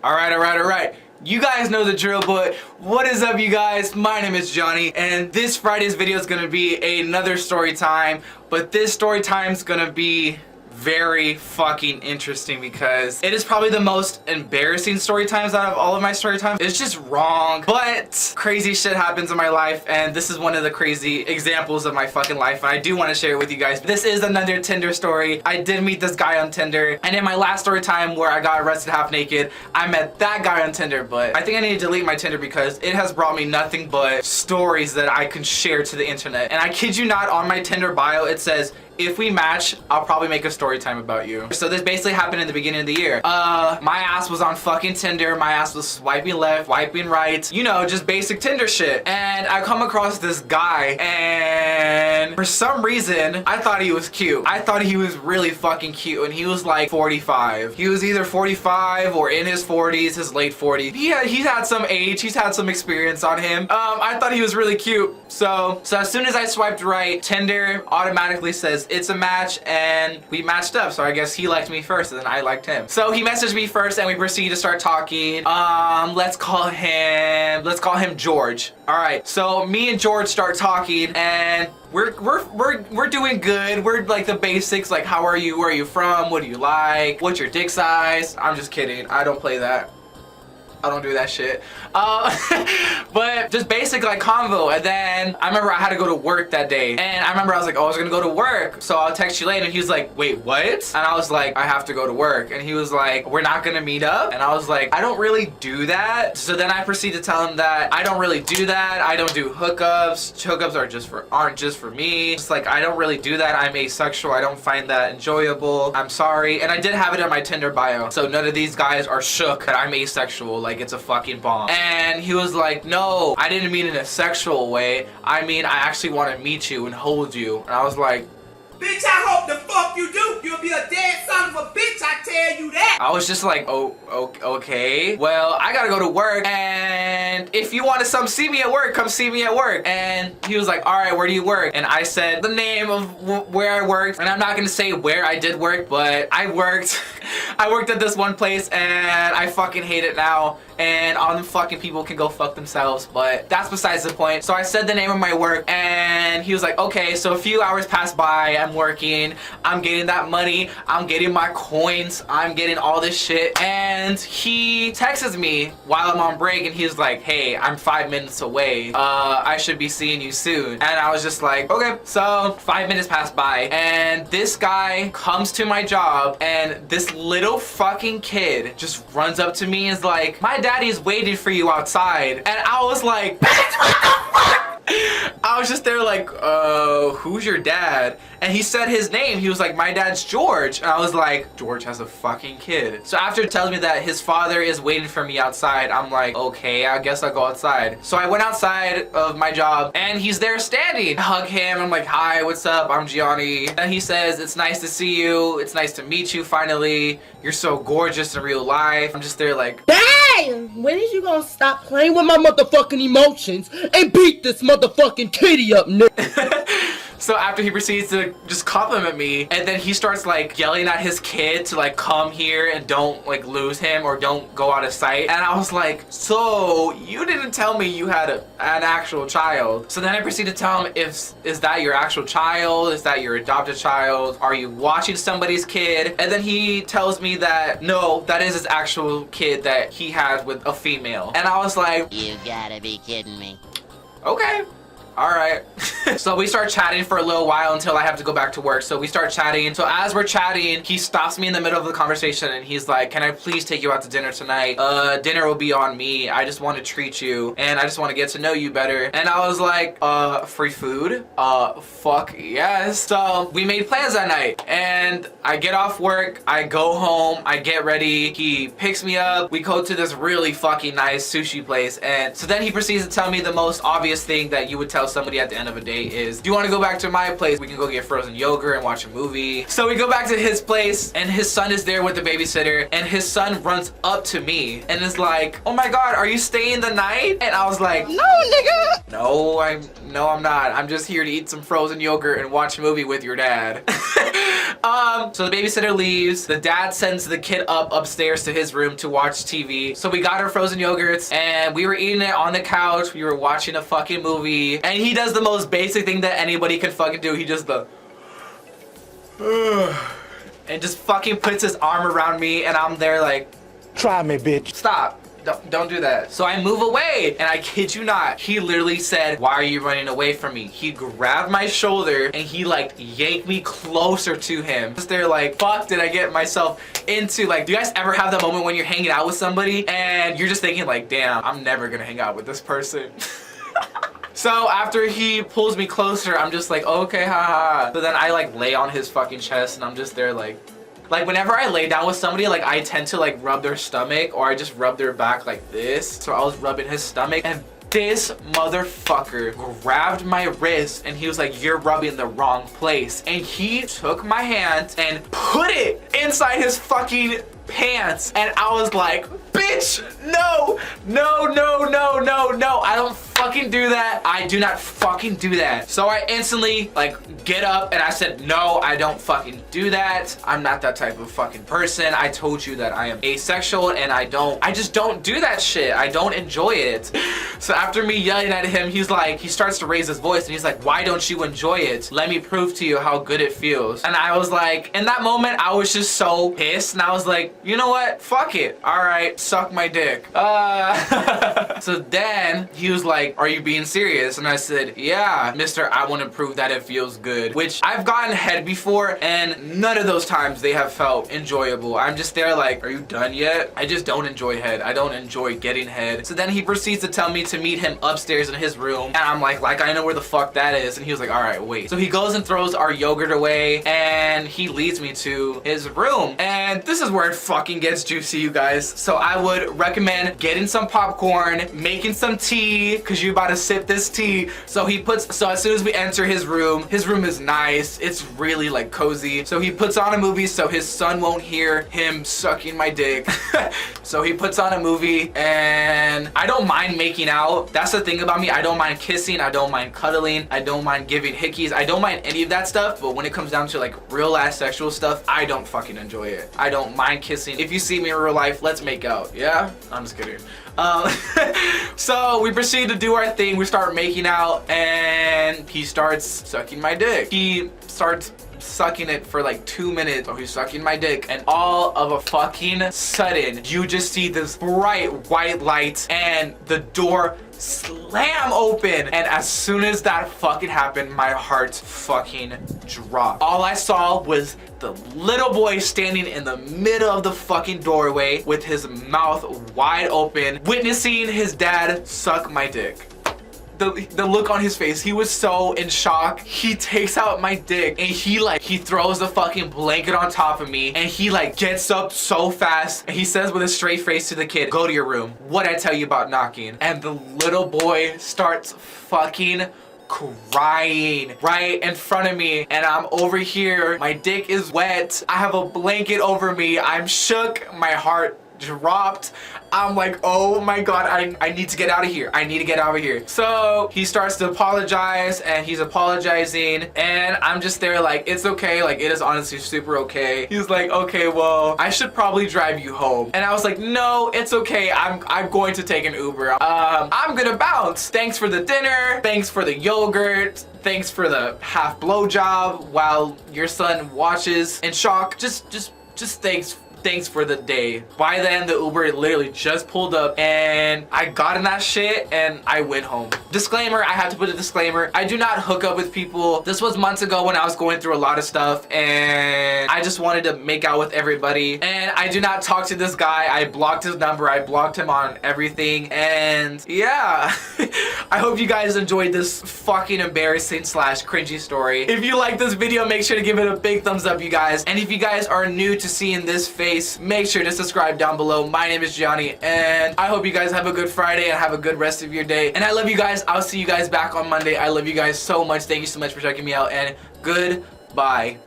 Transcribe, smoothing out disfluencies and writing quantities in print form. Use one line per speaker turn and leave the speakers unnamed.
Alright. You guys know the drill, but what is up, you guys? My name is Gianni, and this Friday's video is gonna be another story time, but this story time's gonna be very fucking interesting because it is probably the most embarrassing story times out of all of my story times. It's just wrong, but crazy shit happens in my life, and this is one of the crazy examples of my fucking life, and I do want to share it with you guys. This is another Tinder story. I did meet this guy on Tinder, and in my last story time where I got arrested half naked, I met that guy on Tinder, but I think I need to delete my Tinder because it has brought me nothing but stories that I can share to the internet. And I kid you not, on my Tinder bio it says, if we match, I'll probably make a story time about you. So this basically happened in the beginning of the year. My ass was on fucking Tinder. My ass was swiping left, swiping right. You know, just basic Tinder shit. And I come across this guy, and for some reason, I thought he was cute. I thought he was really fucking cute, and he was like 45. He was either 45 or in his 40s, his late 40s. He's had some age, he's had some experience on him. I thought he was really cute. So as soon as I swiped right, Tinder automatically says it's a match, and we matched up. So I guess he liked me first and then I liked him. So he messaged me first and we proceeded to start talking. Let's call him George. All right, so me and George start talking, and we're doing good. We're like the basics, like how are you, where are you from, what do you like, what's your dick size. I'm just kidding, I don't play that. I don't do that shit. But just basic like convo. And then I remember I had to go to work that day. And I remember I was like, oh, I was gonna go to work, so I'll text you later. And he was like, wait, what? And I was like, I have to go to work. And he was like, we're not gonna meet up? And I was like, I don't really do that. So then I proceeded to tell him that I don't really do that. I don't do hookups. Hookups aren't just for me. It's like, I don't really do that. I'm asexual. I don't find that enjoyable. I'm sorry. And I did have it on my Tinder bio. So none of these guys are shook that I'm asexual. Like, it's a fucking bomb. And he was like, no, I didn't mean it in a sexual way. I mean, I actually want to meet you and hold you. And I was like,
bitch, I hope the fuck you do. You'll be a dead son of a bitch, I tell you that.
I was just like, oh, okay. Well, I gotta go to work, and if you want to come see me at work, come see me at work. And he was like, all right, where do you work? And I said the name of where I worked, and I'm not gonna say where I did work, but I worked at this one place, and I fucking hate it now. And all them fucking people can go fuck themselves, but that's besides the point. So I said the name of my work, and he was like, okay. So a few hours passed by, I'm working, I'm getting that money, I'm getting my coins, I'm getting all this shit. And he texts me while I'm on break, and he's like, hey, I'm 5 minutes away. I should be seeing you soon. And I was just like, okay. So 5 minutes passed by, and this guy comes to my job, and this little fucking kid just runs up to me and is like, my daddy's waiting for you outside. And I was like, bitch, what the fuck? I was just there like, who's your dad? And he said his name. He was like, my dad's George. And I was like, George has a fucking kid. So after telling me that his father is waiting for me outside, I'm like, okay, I guess I'll go outside. So I went outside of my job, and he's there standing. I hug him. I'm like, hi, what's up? I'm Gianni. And he says, it's nice to see you. It's nice to meet you finally. You're so gorgeous in real life. I'm just there like,
damn, when is you gonna stop playing with my motherfucking emotions and beat this motherfucking kitty up, nigga?
So after he proceeds to just compliment me, and then he starts like yelling at his kid to like come here and don't like lose him or don't go out of sight. And I was like, so you didn't tell me you had an actual child. So then I proceeded to tell him, is that your actual child? Is that your adopted child? Are you watching somebody's kid? And then he tells me that no, that is his actual kid that he had with a female. And I was like,
you gotta be kidding me.
okay. All right. So we start chatting for a little while until I have to go back to work. So we start chatting. So as we're chatting, he stops me in the middle of the conversation, and he's like, can I please take you out to dinner tonight? Dinner will be on me. I just want to treat you, and I just want to get to know you better. And I was like, free food? Fuck yes. So we made plans that night, and I get off work, I go home, I get ready, he picks me up, we go to this really fucking nice sushi place. And so then he proceeds to tell me the most obvious thing that you would tell tell somebody at the end of a day is, do you want to go back to my place? We can go get frozen yogurt and watch a movie. So we go back to his place and his son is there with the babysitter, and his son runs up to me and is like, oh my God, are you staying the night? And I was like, no, nigga. No, I'm not. I'm just here to eat some frozen yogurt and watch a movie with your dad. So the babysitter leaves. The dad sends the kid upstairs to his room to watch TV. So we got our frozen yogurts and we were eating it on the couch. We were watching a fucking movie. And he does the most basic thing that anybody can fucking do. He just and just fucking puts his arm around me, and I'm there like,
try me, bitch.
Stop. Don't do that. So I move away, and I kid you not, he literally said, why are you running away from me? He grabbed my shoulder and he like yanked me closer to him. Just there like, fuck did I get myself into? Like, do you guys ever have that moment when you're hanging out with somebody and you're just thinking like, damn, I'm never gonna hang out with this person? So after he pulls me closer, I'm just like, okay, haha. So then I like lay on his fucking chest and I'm just there like whenever I lay down with somebody, like I tend to like rub their stomach or I just rub their back like this. So I was rubbing his stomach and this motherfucker grabbed my wrist and he was like, you're rubbing the wrong place. And he took my hand and put it inside his fucking pants. And I was like, bitch, no, no, no, no, no, no. I don't fucking do that. I do not fucking do that. So I instantly like get up and I said, no, I don't fucking do that. I'm not that type of fucking person. I told you that I am asexual and I just don't do that shit. I don't enjoy it. So after me yelling at him, he starts to raise his voice and he's like, why don't you enjoy it? Let me prove to you how good it feels. And I was like, in that moment, I was just so pissed and I was like, you know what? Fuck it. All right, suck my dick. So then he was like, are you being serious? And I said, yeah, mister, I want to prove that it feels good. Which I've gotten head before and none of those times they have felt enjoyable. I'm just there like, are you done yet? I just don't enjoy head. I don't enjoy getting head. So then he proceeds to tell me to meet him upstairs in his room. And I'm like I know where the fuck that is. And he was like, all right, wait. So he goes and throws our yogurt away and he leads me to his room. And this is where it fucking gets juicy, you guys. So I would recommend getting some popcorn, making some tea, cause you're about to sip this tea. So as soon as we enter his room is nice. It's really like cozy. So he puts on a movie so his son won't hear him sucking my dick. So he puts on a movie and I don't mind making out. That's the thing about me. I don't mind kissing. I don't mind cuddling. I don't mind giving hickeys. I don't mind any of that stuff. But when it comes down to like real ass sexual stuff, I don't fucking enjoy it. I don't mind kissing. If you see me in real life, let's make out. Yeah? I'm just kidding. So we proceed to do our thing. We start making out and he starts sucking my dick. He starts sucking it for like 2 minutes. So he's sucking my dick and all of a fucking sudden you just see this bright white light and the door slam open. And as soon as that fucking happened, my heart fucking dropped. All I saw was the little boy standing in the middle of the fucking doorway with his mouth wide open, witnessing his dad suck my dick. The look on his face, he was so in shock. He takes out my dick and he throws the fucking blanket on top of me and he like gets up so fast and he says with a straight face to the kid, go to your room. What'd I tell you about knocking? And the little boy starts fucking crying right in front of me and I'm over here. My dick is wet. I have a blanket over me. I'm shook. My heart dropped. I'm like, oh my god, I need to get out of here. I need to get out of here. So he starts to apologize and he's apologizing and I'm just there like, it's okay. Like, it is honestly super okay. He's like, okay, well, I should probably drive you home. And I was like, no, it's okay. I'm going to take an Uber. I'm gonna bounce. Thanks for the dinner. Thanks for the yogurt. Thanks for the half blowjob while your son watches in shock. Just thanks for the day. By then, the Uber literally just pulled up and I got in that shit and I went home. Disclaimer, I have to put a disclaimer. I do not hook up with people. This was months ago when I was going through a lot of stuff and I just wanted to make out with everybody. And I do not talk to this guy. I blocked his number. I blocked him on everything. And yeah, I hope you guys enjoyed this fucking embarrassing / cringy story. If you like this video, make sure to give it a big thumbs up, you guys. And if you guys are new to seeing this face, case, make sure to subscribe down below. My name is Gianni, and I hope you guys have a good Friday and have a good rest of your day. And I love you guys. I'll see you guys back on Monday. I love you guys so much. Thank you so much for checking me out, and goodbye.